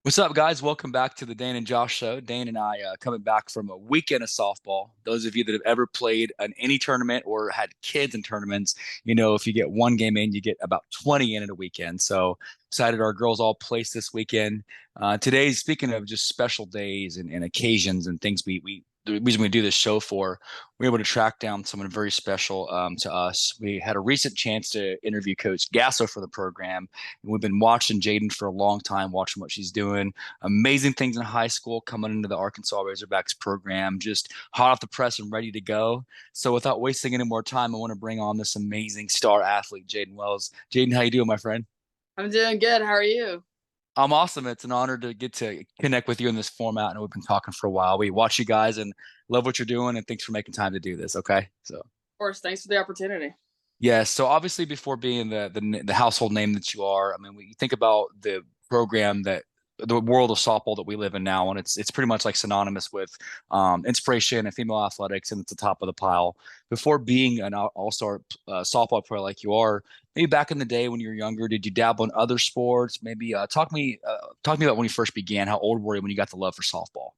What's up, guys? Welcome back to the Dane and Josh show. Dane and I coming back from a weekend of softball. Those of you that have ever played in any tournament or had kids in tournaments, if you get one game in, you get about 20 in a weekend. So excited our girls all placed this weekend. Today's speaking of just special days and occasions and things we the reason we do this show for, we were able to track down someone very special to us. We had a recent chance to interview Coach Gasso for the program. And we've been watching Jayden for a long time, watching what she's doing. Amazing things in high school, coming into the Arkansas Razorbacks program, just hot off the press and ready to go. So without wasting any more time, I want to bring on this amazing star athlete, Jayden Wells. Jayden, how you doing, my friend? I'm doing good. How are you? I'm awesome. It's an honor to get to connect with you in this format. And we've been talking for a while. We watch you guys and love what you're doing. And thanks for making time to do this. Okay. So, Of course, thanks for the opportunity. yeah. So obviously, before being the household name that you are, I mean, we think about the program that the world of softball that we live in now, and it's pretty much like synonymous with inspiration and female athletics, and it's the top of the pile. Before being an all-star softball player like you are, maybe back in the day when you were younger, did you dabble in other sports? Maybe talk to me about when you first began. How old were you when you got the love for softball?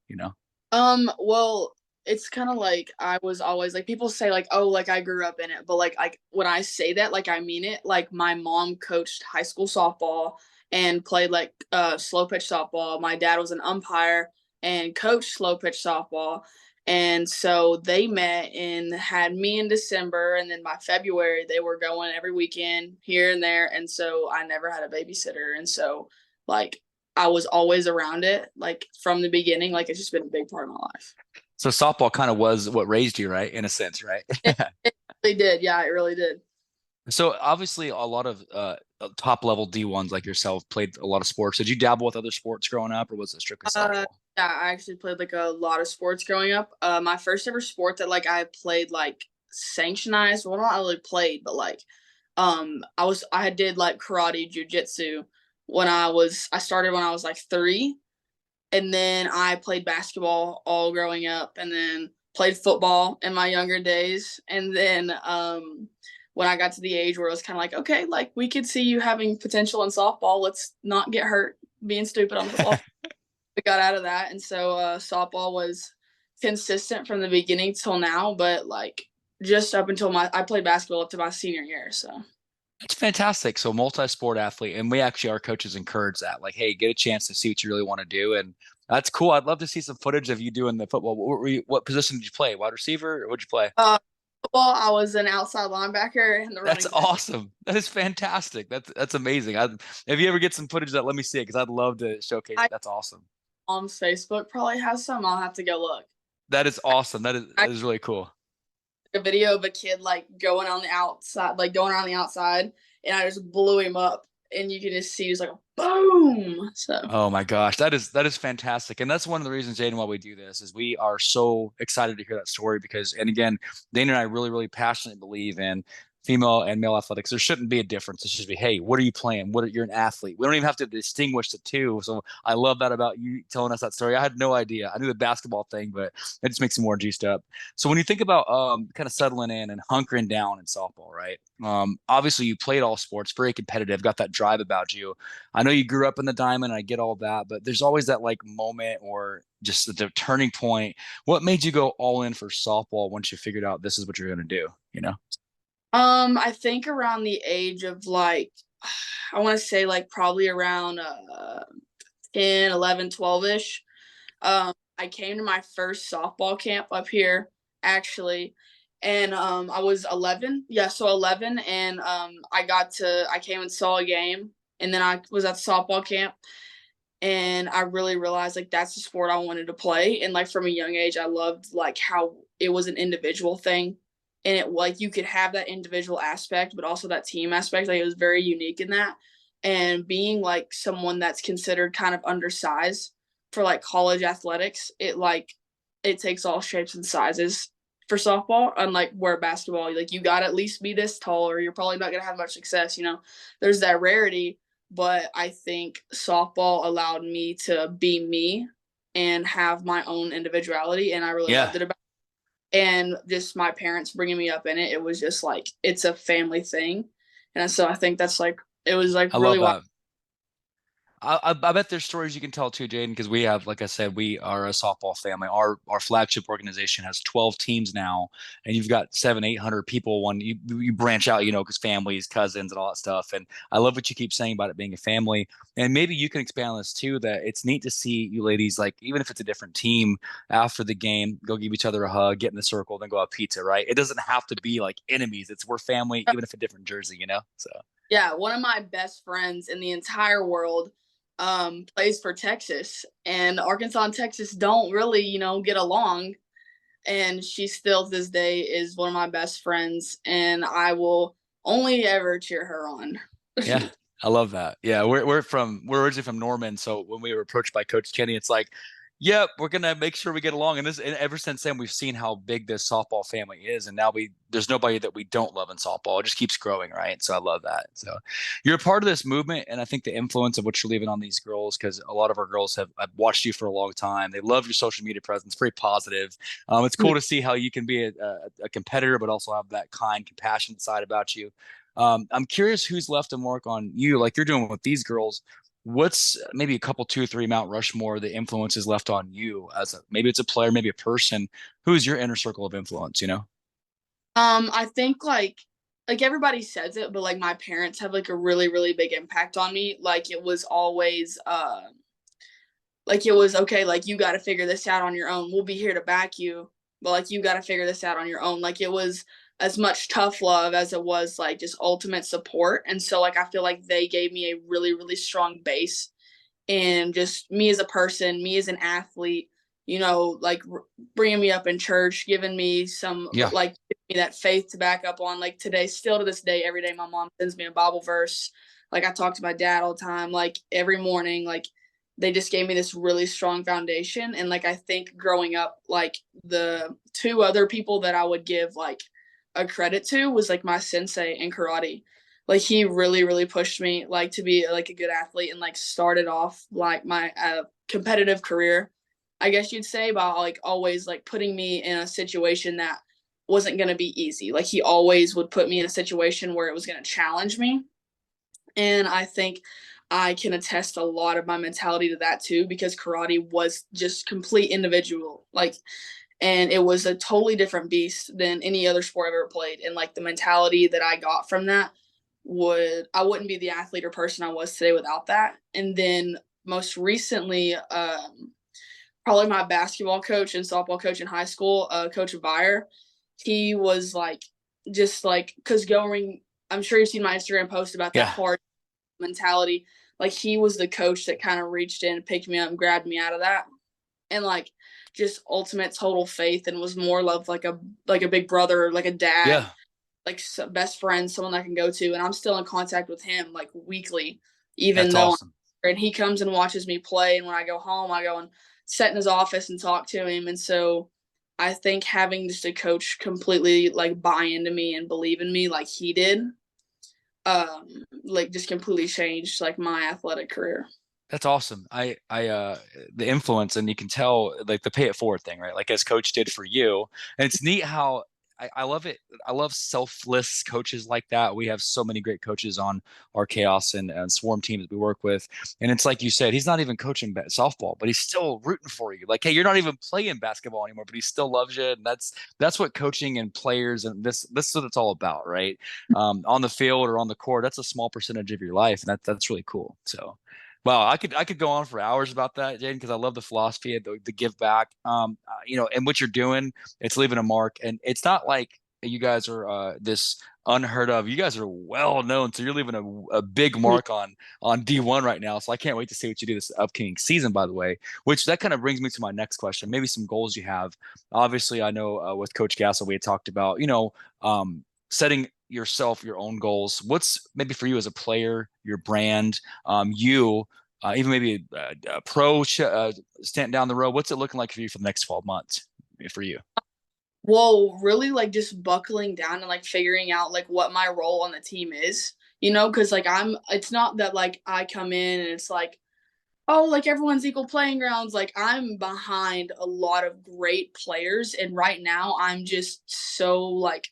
Well, it's kind of like I was always like people say like, oh, like I grew up in it, but like when I say that, like I mean it. Like my mom coached high school softball and played like slow pitch softball. My dad was an umpire and coached slow pitch softball. And so they met and had me in December, and then by February they were going every weekend here and there. And so I never had a babysitter, and so like I was always around it, like from the beginning. Like it's just been a big part of my life. So softball kind of was what raised you, right? In a sense, right? It really did. Yeah, it really did. So obviously, a lot of top level D1s like yourself played a lot of sports. Did you dabble with other sports growing up, or was it strictly Uh, softball? yeah, I actually played like a lot of sports growing up. My first ever sport that like I played like sanctionized. Well, not really played, but like, I did like karate, jujitsu when I started when I was like 3, and then I played basketball all growing up, and then played football in my younger days, and then when I got to the age where it was kind of like, okay, like we could see you having potential in softball. Let's not get hurt being stupid on the football. I got out of that, and so softball was consistent from the beginning till now, but like just up until I played basketball up to my senior year. So It's fantastic. So multi-sport athlete, and we actually our coaches encourage that. Like, hey, get a chance to see what you really want to do, and that's cool. I'd love to see some footage of you doing the football. What position did you play? Wide receiver, or what'd you play? uh, football, I was an outside linebacker and the That's running back. awesome. That is fantastic. That's amazing. If you ever get some footage of that, let me see it because I'd love to showcase it. I That's awesome. Mom's Facebook probably has some. I'll have to go look. That is awesome. That is I that is really cool. took a video of a kid like going on the outside, like going around the outside, and I just blew him up, and you can just see just like a boom. So Oh my gosh, that is fantastic, and that's one of the reasons, Jaden, why we do this is we are so excited to hear that story because, and again, Dana and I really passionately believe in female and male athletics. There shouldn't be a difference. It should be, hey, what are you playing? You're an athlete. We don't even have to distinguish the two. So I love that about you telling us that story. I had no idea. I knew the basketball thing, but it just makes me more juiced up. So when you think about kind of settling in and hunkering down in softball, right? Obviously you played all sports, very competitive, got that drive about you. I know you grew up in the diamond. I get all that, but there's always that like moment or just the turning point. What made you go all in for softball once you figured out this is what you're going to do? You know? I think around the age of like I want to say like probably around 10, 11, 12ish. I came to my first softball camp up here actually, and I was 11. Yeah, so 11, and I came and saw a game, and then I was at the softball camp, and I really realized like that's the sport I wanted to play. And like from a young age, I loved like how it was an individual thing, and it like you could have that individual aspect, but also that team aspect. Like it was very unique in that. And being like someone that's considered kind of undersized for like college athletics, it takes all shapes and sizes for softball. Unlike where basketball, like you got to at least be this tall, or you're probably not gonna have much success. There's that rarity, but I think softball allowed me to be me and have my own individuality, and I really Yeah, loved it about it. And just my parents bringing me up in it, it was just like it's a family thing, and so I think that's like it was like I really love why. that. I bet there's stories you can tell too, Jayden, because we have, like I said, we are a softball family. Our flagship organization has 12 teams now, and you've got 800 people. When you branch out, because families, cousins, and all that stuff. And I love what you keep saying about it being a family. And maybe you can expand on this too. That it's neat to see you ladies, like even if it's a different team, after the game, go give each other a hug, get in the circle, then go have pizza. Right? It doesn't have to be like enemies. We're family, even if a different jersey. So. Yeah, one of my best friends in the entire world plays for Texas, and Arkansas and Texas don't really, get along. And she still to this day is one of my best friends, and I will only ever cheer her on. Yeah, I love that. Yeah, we're originally from Norman, so when we were approached by Coach Kenny, it's like, yep, we're gonna make sure we get along. And ever since then, we've seen how big this softball family is, and now there's nobody that we don't love in softball. It just keeps growing, right? So I love that. So you're a part of this movement, and I think the influence of what you're leaving on these girls, because a lot of our girls have watched you for a long time. They love your social media presence, very positive. It's cool to see how you can be a competitor, but also have that kind, compassionate side about you. I'm curious who's left a mark on you, like you're doing with these girls. What's maybe a couple, two or three Mount Rushmore the influences left on you as maybe it's a player, maybe a person. Who's your inner circle of influence? I think like everybody says it, but like my parents have like a really, really big impact on me. Like it was always like it was okay, like you gotta figure this out on your own. We'll be here to back you, but like you gotta figure this out on your own. Like it was as much tough love as it was like just ultimate support. And so like I feel like they gave me a really, really strong base, and just me as a person, me as an athlete, like bringing me up in church, giving me some Yeah, like giving me that faith to back up on. Like today, still to this day, every day my mom sends me a Bible verse. Like I talk to my dad all the time. Like every morning, like they just gave me this really strong foundation. And like I think growing up, like the two other people that I would give like a credit to was like my sensei in karate. Like he really, really pushed me like to be like a good athlete, and like started off like my competitive career, I guess you'd say, by like always like putting me in a situation that wasn't going to be easy. Like he always would put me in a situation where it was going to challenge me. And I think I can attest a lot of my mentality to that too, because karate was just complete individual. Like, and it was a totally different beast than any other sport I've ever played. And like the mentality that I got from that I wouldn't be the athlete or person I was today without that. And then most recently, probably my basketball coach and softball coach in high school, Coach Beyer, he was like, just like, because going, I'm sure you've seen my Instagram post about that yeah, hard mentality. Like he was the coach that kind of reached in and picked me up and grabbed me out of that. And like just ultimate total faith, and was more loved like a big brother, like a dad, yeah. like best friend, someone I can go to. And I'm still in contact with him like weekly, even That's though awesome. and he comes and watches me play. And when I go home, I go and sit in his office and talk to him. And so I think having just a coach completely like buy into me and believe in me like he did, like just completely changed like my athletic career. That's awesome. The influence, and you can tell like the pay it forward thing, right? Like as coach did for you. And it's neat how I love it. I love selfless coaches like that. We have so many great coaches on our chaos and swarm teams we work with. And it's like you said, he's not even coaching softball, but he's still rooting for you. Like, hey, you're not even playing basketball anymore, but he still loves you. And that's what coaching and players and this is what it's all about, right? On the field or on the court, that's a small percentage of your life, and that's really cool. So wow, I could go on for hours about that, Jayden, because I love the philosophy, the give back. And what you're doing, it's leaving a mark, and it's not like you guys are this unheard of. You guys are well known, so you're leaving a big mark on D1 right now. So I can't wait to see what you do this upcoming season. By the way, which that kind of brings me to my next question. Maybe some goals you have. Obviously, I know with Coach Gassel we had talked about setting yourself your own goals. What's maybe for you as a player, your brand, you, even maybe a pro stand down the road? What's it looking like for you for the next 12 months for you? Well, really like just buckling down and like figuring out like what my role on the team is, because like it's not that like I come in and it's like, oh, like everyone's equal playing grounds. Like I'm behind a lot of great players. And right now I'm just so like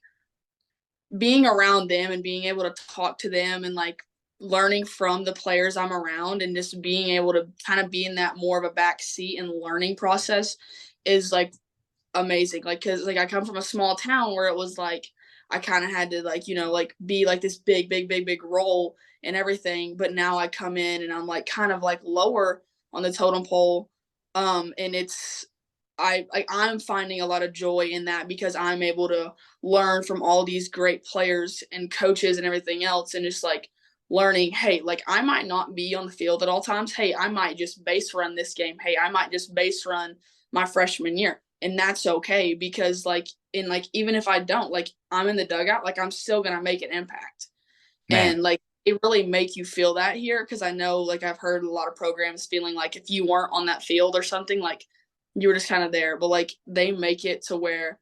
being around them and being able to talk to them and like learning from the players I'm around and just being able to kind of be in that more of a back seat and learning process is like amazing. Like, cause like I come from a small town where it was like I kind of had to like, like be like this big role and everything. But now I come in and I'm like kind of like lower on the totem pole. And I'm finding a lot of joy in that because I'm able to learn from all these great players and coaches and everything else and just like learning, hey, like I might not be on the field at all times. Hey, I might just base run this game. Hey, I might just base run my freshman year. And that's okay because like in like even if I don't, like I'm in the dugout, like I'm still gonna make an impact. Man. And like it really make you feel that here because I know like I've heard a lot of programs feeling like if you weren't on that field or something, like you were just kind of there. But like they make it to where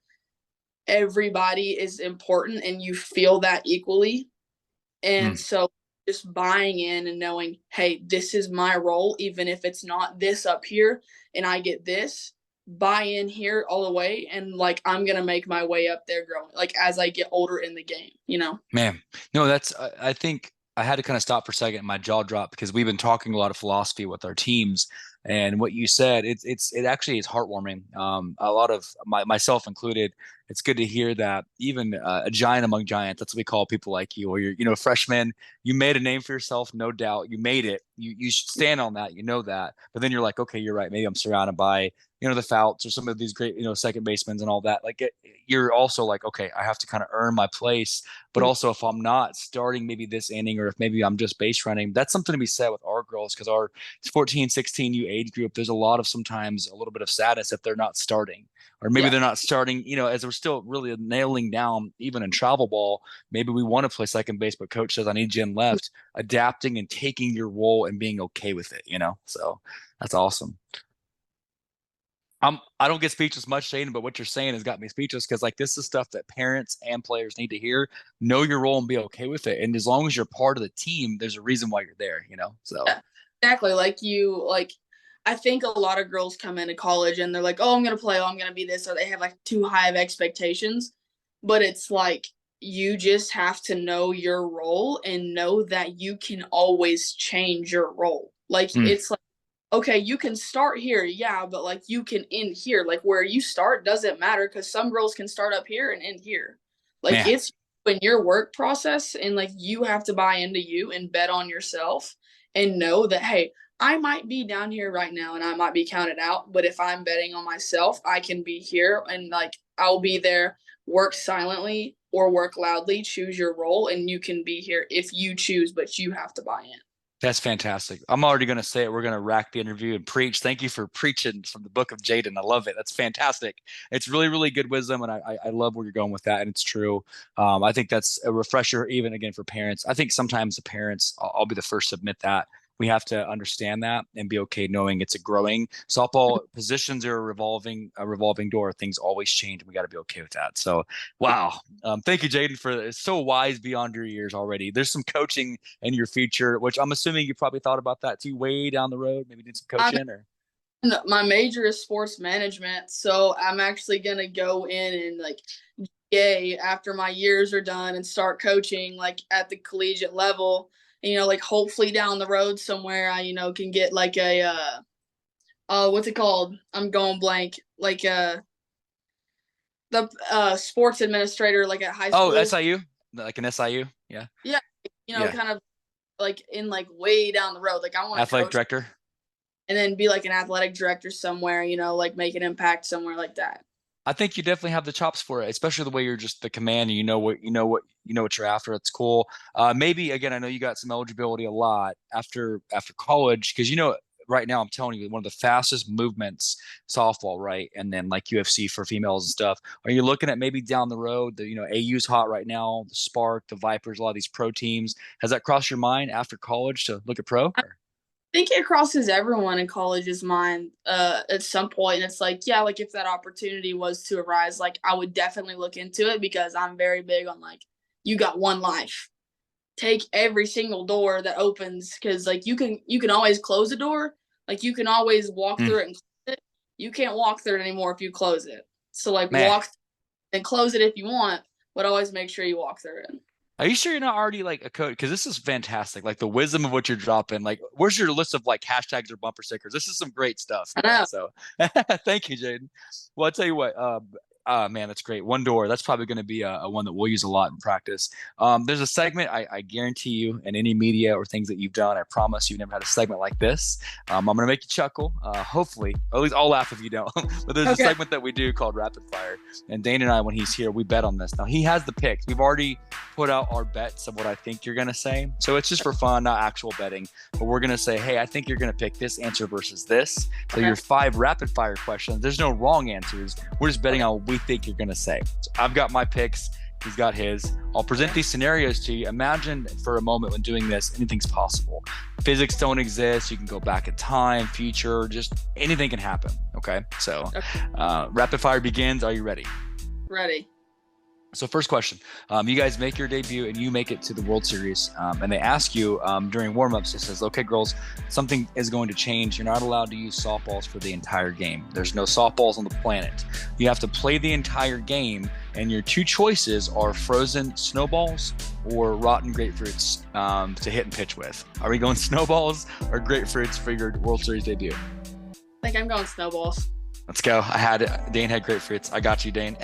everybody is important and you feel that equally. And Mm. so just buying in and knowing, hey, this is my role, even if it's not this up here and I get this, buy in here all the way. And like, I'm going to make my way up there growing, like as I get older in the game. Man, no, that's, I think I had to kind of stop for a second. My jaw dropped because we've been talking a lot of philosophy with our teams. And what you said, it actually is heartwarming. A lot of myself included, it's good to hear that even a giant among giants, that's what we call people like you, or you're, freshman, you made a name for yourself, no doubt. You made it. You should stand on that. You know that. But then you're like, okay, you're right. Maybe I'm surrounded by, the Fouts or some of these great, second basemen and all that. Like you're also like, okay, I have to kind of earn my place, but also, if I'm not starting maybe this inning, or if maybe I'm just base running, that's something to be said with our girls because our 14, 16U age group, there's a lot of sometimes a little bit of sadness if they're not starting. Or maybe Yeah. they're not starting, as we're still really nailing down, even in travel ball, maybe we want to play second base, but coach says, I need you in left, adapting and taking your role and being okay with it. So that's awesome. I don't get speechless much, Shane, but what you're saying has got me speechless because like this is stuff that parents and players need to hear. Know your role and be okay with it. And as long as you're part of the team, there's a reason why you're there. So Yeah, exactly. Like I think a lot of girls come into college and they're like, oh, I'm going to play. Oh, I'm going to be this. Or they have like too high of expectations. But it's like, you just have to know your role and know that you can always change your role. Like, mm, it's like, okay, you can start here. Yeah. But like, you can end here. Like, where you start doesn't matter because some girls can start up here and end here. Like, man, it's in your work process and like you have to buy into you and bet on yourself and know that, hey, I might be down here right now and I might be counted out, but if I'm betting on myself, I can be here and like I'll be there. Work silently or work loudly, choose your role, and you can be here if you choose, but you have to buy in. that's fantastic. I'm already going to say it. We're going to rack the interview and preach. Thank you for preaching from the book of Jayden. I love it. That's fantastic. It's really, really good wisdom. And I love where you're going with that. And it's true. I think that's a refresher, even again, for parents. I think sometimes the parents, I'll be the first to admit that. We have to understand that and be okay knowing it's a growing softball positions are a revolving door. Things always change. We got to be okay with that. So, wow. Thank you, Jayden, for it's so wise beyond your years already. There's some coaching in your future, which I'm assuming you probably thought about that too, way down the road, maybe did some I'm coaching or. My major is sports management, so I'm actually gonna go in and like yay after my years are done and start coaching like at the collegiate level. And, like hopefully down the road somewhere I can get like a what's it called? I'm going blank. Like the sports administrator like at high Oh, schools. SIU, like an SIU, yeah, Yeah, yeah, kind of like in like way down the road. Like I want to athletic coach director. and then be like an athletic director somewhere, like make an impact somewhere like that. I think you definitely have the chops for it, especially the way you're just the command and you know what you're after. It's cool. Maybe again, I know you got some eligibility a lot after college because right now I'm telling you one of the fastest movements softball, right? And then like UFC for females and stuff. Are you looking at maybe down the road? AU's hot right now. The Spark, the Vipers, a lot of these pro teams. Has that crossed your mind after college to look at pro? I Or? think it crosses everyone in college's mind at some point. And it's like, yeah, like if that opportunity was to arise, like I would definitely look into it because I'm very big on like, you got one life. Take every single door that opens because like you can always close a door. Like you can always walk Mm, through it and close it. You can't walk through it anymore if you close it. So like man. walk and close it if you want, but always make sure you walk through it. Are you sure you're not already like a coach? Because this is fantastic. Like the wisdom of what you're dropping. Like, where's your list of like hashtags or bumper stickers? This is some great stuff, I man. know. So thank you, Jayden. Well, I'll tell you what. Man, that's great. One door. That's probably going to be a one that we'll use a lot in practice. There's a segment I guarantee you in any media or things that you've done. I promise you've never had a segment like this. I'm going to make you chuckle. Hopefully, or at least I'll laugh if you don't. But there's a Okay. segment that we do called Rapid Fire, and Dane and I, when he's here, we bet on this. Now he has the picks. We've already put out our bets of what I think you're going to say. So it's just for fun, not actual betting. But we're going to say, hey, I think you're going to pick this answer versus this. So Okay. your 5 rapid fire questions, there's no wrong answers. We're just betting on what we think you're going to say. So I've got my picks. He's got his. I'll present these scenarios to you. Imagine for a moment when doing this, anything's possible. Physics don't exist. You can go back in time, future, just anything can happen. Okay. So rapid fire begins. Are you ready? Ready. So first question, you guys make your debut and you make it to the World Series, and they ask you during warmups, it says, okay, girls, something is going to change. You're not allowed to use softballs for the entire game. There's no softballs on the planet. You have to play the entire game, and your 2 choices are frozen snowballs or rotten grapefruits to hit and pitch with. Are we going snowballs or grapefruits for your World Series debut? I think I'm going snowballs. Let's go. Dane had grapefruits. I got you, Dane.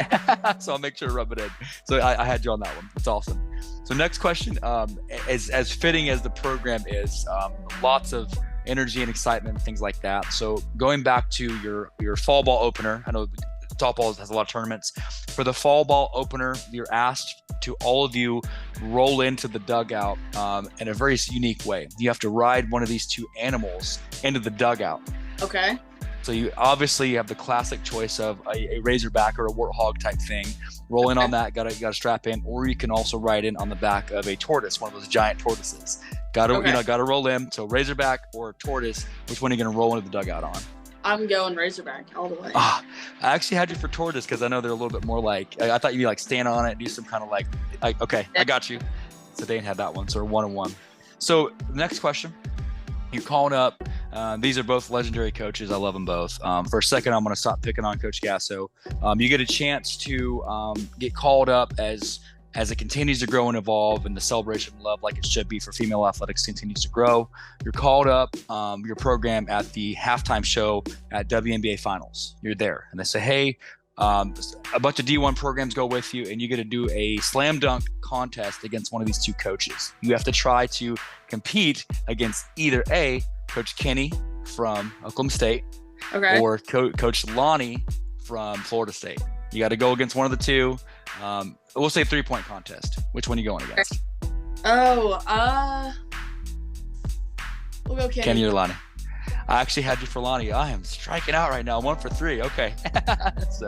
So I'll make sure to rub it in. So I had you on that one. It's awesome. So next question, as fitting as the program is, lots of energy and excitement, things like that. So going back to your fall ball opener, I know softball has a lot of tournaments. For the fall ball opener, you're asked to all of you roll into the dugout in a very unique way. You have to ride one of these 2 animals into the dugout. Okay. So you obviously have the classic choice of a Razorback or a Warthog type thing. Roll in on that, got to strap in, or you can also ride in on the back of a tortoise, one of those giant tortoises. Got to roll in. So Razorback or tortoise, which one are you going to roll into the dugout on? I'm going Razorback all the way. I actually had you for tortoise because I know they're a little bit more like, I thought you'd be like stand on it, do some kind of like okay, I got you. So Dane had that one, so 1-1. So the next question. You're calling up. These are both legendary coaches. I love them both. For a second, I'm going to stop picking on Coach Gasso. You get a chance to get called up as it continues to grow and evolve, and the celebration of love, like it should be for female athletics, continues to grow. You're called up your program at the halftime show at WNBA Finals. You're there, and they say, hey, a bunch of D1 programs go with you, and you get to do a slam dunk contest against one of these 2 coaches. You have to try to compete against either A, Coach Kenny from Oklahoma State, or Coach Lonnie from Florida State. You got to go against one of the 2. We'll say 3-point contest. Which one are you going against? We'll go Kenny. Kenny or Lonnie? I actually had you for Lonnie. I am striking out right now. 1 for 3. Okay. So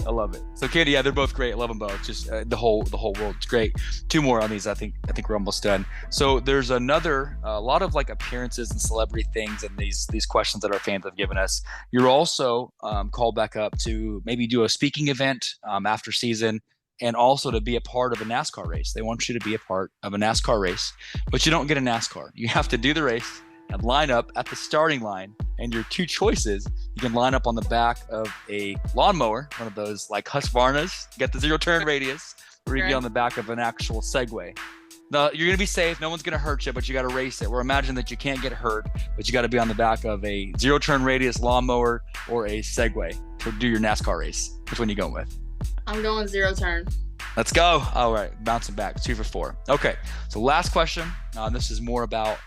I love it. So Kenny, yeah, they're both great. I love them both. Just the whole world. It's great. 2 more on these. I think we're almost done. So there's a lot of like appearances and celebrity things and these questions that our fans have given us. You're also called back up to maybe do a speaking event after season, and also to be a part of a NASCAR race. They want you to be a part of a NASCAR race, but you don't get a NASCAR. You have to do the race and line up at the starting line. And your 2 choices, you can line up on the back of a lawnmower, one of those like Husqvarnas, get the 0 turn radius, or you can get on the back of an actual Segway. Now, you're going to be safe. No one's going to hurt you, but you got to race it. Or imagine that you can't get hurt, but you got to be on the back of a 0 turn radius lawnmower or a Segway to do your NASCAR race. Which one are you going with? I'm going 0 turn. Let's go. All right. Bouncing back. 2 for 4. Okay. So last question. This is more about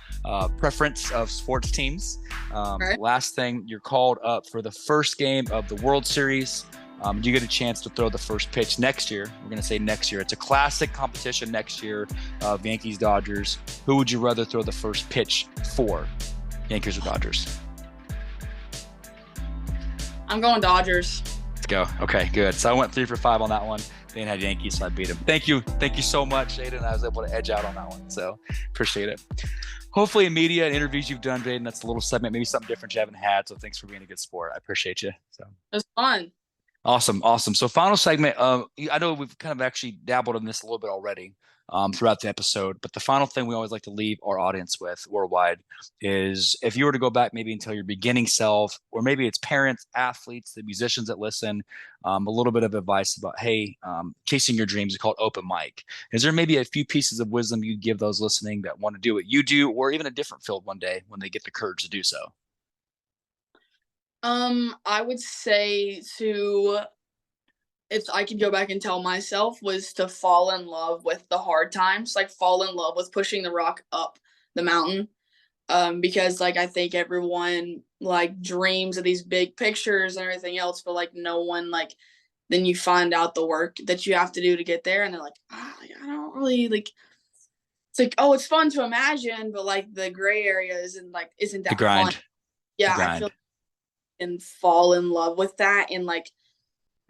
preference of sports teams. Last thing, you're called up for the first game of the World Series. You get a chance to throw the first pitch next year. We're going to say next year. It's a classic competition next year of Yankees, Dodgers. Who would you rather throw the first pitch for, Yankees or Dodgers? I'm going Dodgers. Let's go. Okay, good. So I went 3 for 5 on that one. Dane had Yankees, so I beat him. Thank you so much, Jayden. I was able to edge out on that one, so appreciate it. Hopefully in media and interviews you've done, Jayden, that's a little segment, maybe something different you haven't had, so thanks for being a good sport. I appreciate you. So it was fun. Awesome. So final segment. I know we've kind of actually dabbled in this a little bit already, throughout the episode. But the final thing we always like to leave our audience with worldwide is if you were to go back maybe until your beginning self, or maybe it's parents, athletes, the musicians that listen, a little bit of advice about, hey, chasing your dreams is called open mic. Is there maybe a few pieces of wisdom you'd give those listening that want to do what you do, or even a different field one day when they get the courage to do so? I would say to if I could go back and tell myself was to fall in love with the hard times, like fall in love with pushing the rock up the mountain. Because like I think everyone like dreams of these big pictures and everything else, but like no one like then you find out the work that you have to do to get there, and they're like, I don't really like. It's like, oh, it's fun to imagine, but like the gray area isn't The that fun. grind, the Yeah, I feel grind. and fall in love with that, and like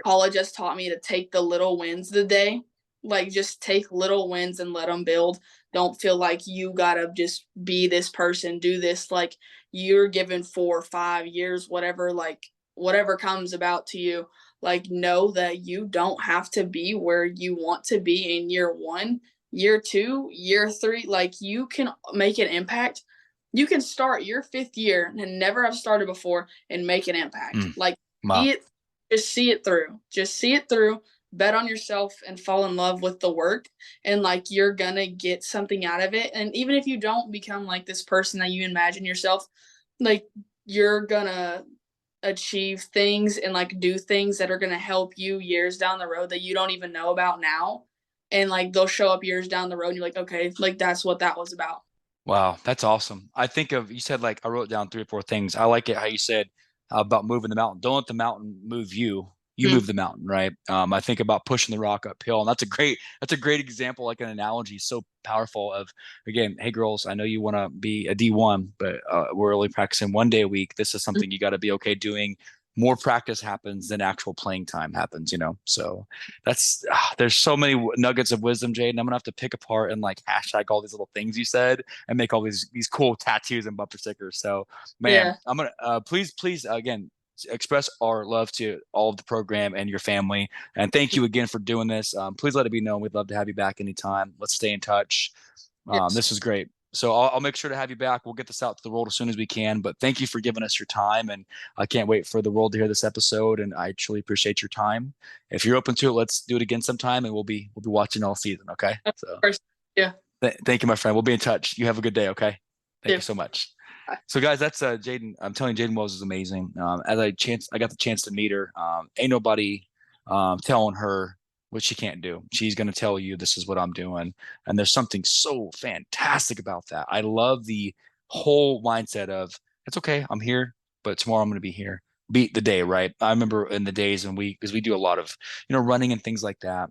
college has taught me to take the little wins of the day. Like just take little wins and let them build. Don't feel like you gotta just be this person, do this. Like you're given 4 or 5 years, whatever, like whatever comes about to you. Like know that you don't have to be where you want to be in year one, year two, year three. Like you can make an impact. You can start your fifth year and never have started before and make an impact. Mm, Like wow. see it just see it through. Just see it through. Bet on yourself and fall in love with the work. And like you're gonna get something out of it. And even if you don't become like this person that you imagine yourself, like you're gonna achieve things and like do things that are gonna help you years down the road that you don't even know about now. And like they'll show up years down the road and you're like, okay, like that's what that was about. Wow, that's awesome. I think of, you said, like, I wrote down three or four things. I like it how you said about moving the mountain. Don't let the mountain move you. You Mm-hmm. move the mountain, right? I think about pushing the rock uphill, and that's a great example, like an analogy, so powerful. Of again, hey girls, I know you want to be a D1, but we're only practicing 1 day a week. This is something you got to be okay doing. More practice happens than actual playing time happens. So there's so many nuggets of wisdom, Jade, and I'm gonna have to pick apart and like hashtag all these little things you said and make all these cool tattoos and bumper stickers. So, man, Yeah. I'm gonna please again express our love to all of the program and your family, and thank you again for doing this. Please let it be known we'd love to have you back anytime. Let's stay in touch. Yes. This was great. So I'll make sure to have you back. We'll get this out to the world as soon as we can. But thank you for giving us your time, and I can't wait for the world to hear this episode. And I truly appreciate your time. If you're open to it, let's do it again sometime, and we'll be watching all season. Okay. Of So course. Yeah. thank you, my friend. We'll be in touch. You have a good day. Okay. Thank Yeah. you so much. So, guys, that's Jayden. I'm telling you, Jayden Wells is amazing. As I got the chance to meet her. Ain't nobody telling her what she can't do. She's going to tell you this is what I'm doing, and there's something so fantastic about that. I love the whole mindset of it's okay. I'm here, but tomorrow I'm going to be here. Beat the day, right? I remember in the days when because we do a lot of running and things like that.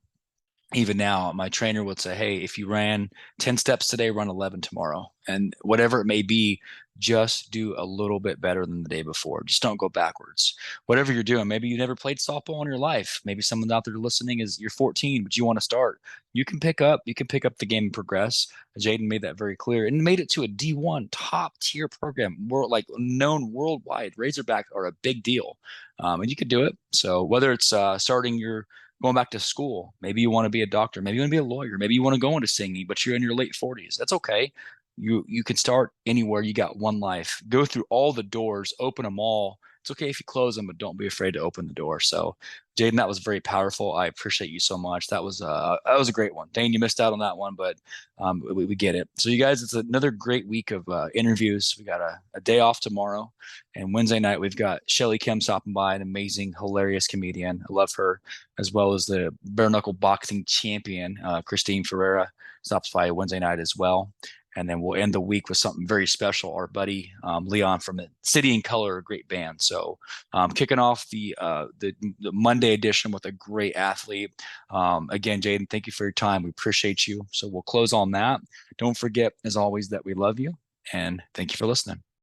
Even now, my trainer would say, hey, if you ran 10 steps today, run 11 tomorrow. And whatever it may be, just do a little bit better than the day before. Just don't go backwards. Whatever you're doing, maybe you never played softball in your life. Maybe someone out there listening is you're 14, but you want to start. You can pick up the game and progress. Jayden made that very clear and made it to a D1 top tier program, like known worldwide. Razorbacks are a big deal, and you could do it. So whether it's starting your going back to school. Maybe you want to be a doctor. Maybe you want to be a lawyer. Maybe you want to go into singing, but you're in your late 40s. That's okay. You can start anywhere. You got one life. Go through all the doors, open them all. It's okay if you close them, but don't be afraid to open the door. So, Jayden, that was very powerful. I appreciate you so much. That was a great one. Dane, you missed out on that one, but we get it. So, you guys, it's another great week of interviews. We got a day off tomorrow, and Wednesday night we've got Shelly Kim stopping by, an amazing, hilarious comedian. I love her, as well as the bare knuckle boxing champion, Christine Ferreira, stops by Wednesday night as well. And then we'll end the week with something very special. Our buddy Leon from the City and Color, a great band. So kicking off the Monday edition with a great athlete. Again, Jayden, thank you for your time. We appreciate you. So we'll close on that. Don't forget, as always, that we love you, and thank you for listening.